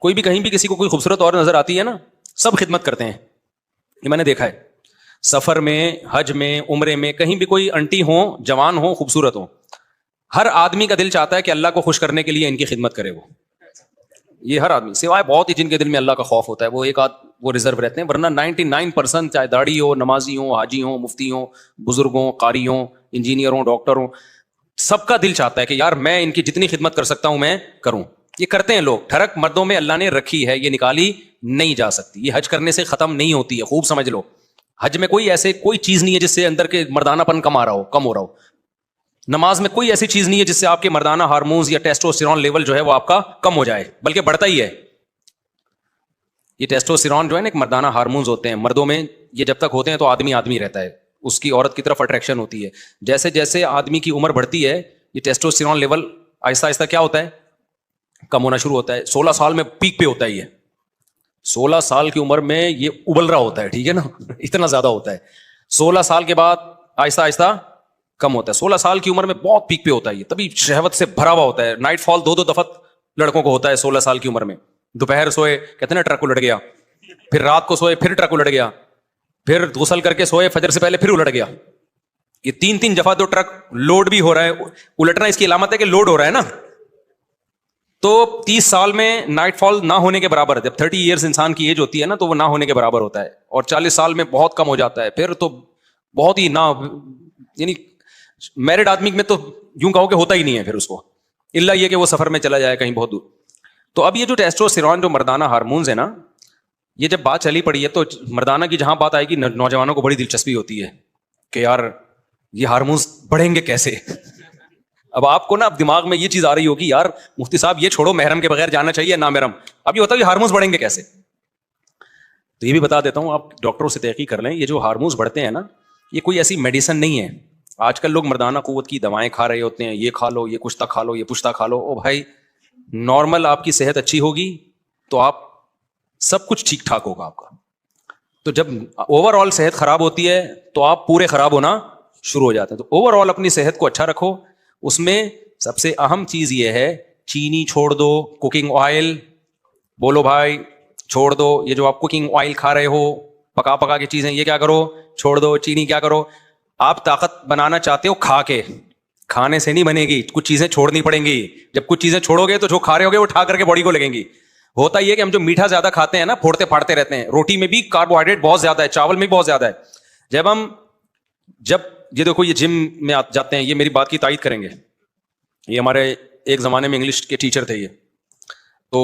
کوئی بھی کہیں بھی کسی کو کوئی خوبصورت اور نظر آتی ہے نا، سب خدمت کرتے ہیں، یہ میں نے دیکھا ہے. سفر میں، حج میں، عمرے میں، کہیں بھی کوئی انٹی ہوں، جوان ہوں، خوبصورت ہوں، ہر آدمی کا دل چاہتا ہے کہ اللہ کو خوش کرنے کے لیے ان کی خدمت کرے. وہ یہ ہر آدمی، سوائے بہت ہی جن کے دل میں اللہ کا خوف ہوتا ہے، وہ ایک وہ ریزرو رہتے ہیں، ورنہ 99% چاہے داڑھی ہو، نمازی ہوں، حاجی ہوں، مفتی ہوں، بزرگ ہوں، قاری ہوں، انجینئر ہوں، ڈاکٹر ہوں، سب کا دل چاہتا ہے کہ یار میں ان کی جتنی خدمت کر سکتا ہوں میں کروں. یہ کرتے ہیں لوگ. ٹھڑک مردوں میں اللہ نے رکھی ہے، یہ نکالی نہیں جا سکتی. یہ حج کرنے سے ختم نہیں ہوتی ہے، خوب سمجھ لو. حج میں کوئی چیز نہیں ہے جس سے اندر کے مردانہ پن کم ہو رہا ہو. نماز میں کوئی ایسی چیز نہیں ہے جس سے آپ کے مردانہ ہارمونز یا ٹیسٹوسٹیرون لیول جو ہے وہ آپ کا کم ہو جائے، بلکہ بڑھتا ہی ہے. یہ ٹیسٹوسٹیرون جو ہے نا، ایک مردانہ ہارمونز ہوتے ہیں مردوں میں، یہ جب تک ہوتے ہیں تو آدمی رہتا ہے، اس کی عورت کی طرف اٹریکشن ہوتی ہے. جیسے جیسے آدمی کی عمر بڑھتی ہے، یہ ٹیسٹوسٹیرون لیول آہستہ آہستہ کیا ہوتا ہے، کم ہونا شروع ہوتا ہے. 16 سال میں پیک پہ ہوتا ہے. یہ 16 سال کی عمر میں یہ ابل رہا ہوتا ہے، ٹھیک ہے نا، اتنا زیادہ ہوتا ہے. 16 سال کے بعد آہستہ آہستہ کم ہوتا ہے. 16 سال کی عمر میں بہت پیک پہ ہوتا ہے، یہ تبھی شہوت سے بھرا ہوا ہوتا ہے. نائٹ فال 2 دفعہ لڑکوں کو ہوتا ہے 16 سال کی عمر میں. دوپہر سوئے، کہتے ہیں نا ٹرک الٹ گیا، پھر رات کو سوئے، پھر ٹرک الٹ گیا، پھر غسل کر کے سوئے، فجر سے پہلے پھر الٹ گیا. یہ 3 دفعہ تو ٹرک لوڈ بھی ہو رہا ہے. الٹنا اس کی علامت ہے کہ لوڈ ہو رہا ہے نا. تو 30 سال میں نائٹ فال نہ ہونے کے برابر ہے. جب 30 ایئرس انسان کی ایج ہوتی ہے نا تو وہ نہ ہونے کے برابر ہوتا ہے. اور 40 سال میں بہت کم ہو جاتا ہے. پھر تو بہت ہی نہ، یعنی میرڈ آدمی میں تو یوں کہو کہ ہوتا ہی نہیں ہے پھر اس کو، الا یہ کہ وہ سفر میں چلا جائے کہیں بہت دور. تو اب یہ جو ٹیسٹوسٹیرون جو مردانہ ہارمونز ہیں نا، یہ جب بات چلی پڑی ہے تو مردانہ کی جہاں بات آئے گی، نوجوانوں کو بڑی دلچسپی ہوتی ہے کہ یار یہ ہارمونز بڑھیں گے کیسے. اب آپ کو نا اب دماغ میں یہ چیز آ رہی ہوگی، یار مفتی صاحب یہ چھوڑو، محرم کے بغیر جانا چاہیے نا محرم. اب یہ ہوتا ہے کہ ہارمونز بڑھیں گے کیسے. تو یہ بھی بتا دیتا ہوں، آپ ڈاکٹروں سے تحقیق کر لیں. یہ جو ہارمونز بڑھتے ہیں نا، یہ کوئی ایسی میڈیسن نہیں ہے. آج کل لوگ مردانہ قوت کی دوائیں کھا رہے ہوتے ہیں، یہ کھا لو، یہ کشتہ کھا لو، یہ پشتہ کھا لو. او بھائی، نارمل آپ کی صحت اچھی ہوگی تو آپ سب کچھ ٹھیک ٹھاک ہوگا آپ کا. تو جب اوور آل صحت خراب ہوتی ہے تو آپ پورے خراب ہونا شروع ہو جاتے ہیں. تو اوور آل اپنی صحت کو اچھا رکھو. اس میں سب سے اہم چیز یہ ہے، چینی چھوڑ دو، کوکنگ آئل، بولو بھائی چھوڑ دو. یہ جو آپ کوکنگ آئل کھا رہے ہو، پکا پکا کی چیزیں، یہ کیا کرو، چھوڑ دو. چینی کیا کرو. آپ طاقت بنانا چاہتے ہو کھا کے، کھانے سے نہیں بنے گی. کچھ چیزیں چھوڑنی پڑیں گی. جب کچھ چیزیں چھوڑو گے تو جو کھا رہے ہوگے وہ اٹھا کر کے باڈی کو لگیں گی. ہوتا یہ کہ ہم جو میٹھا زیادہ کھاتے ہیں نا، پھوڑتے پھاڑتے رہتے ہیں. روٹی میں بھی کاربوہائیڈریٹ بہت زیادہ ہے، چاول میں بھی بہت زیادہ ہے. جب یہ دیکھو، یہ جم میں جاتے ہیں، یہ میری بات کی تائید کریں گے. یہ ہمارے ایک زمانے میں انگلش کے ٹیچر تھے. یہ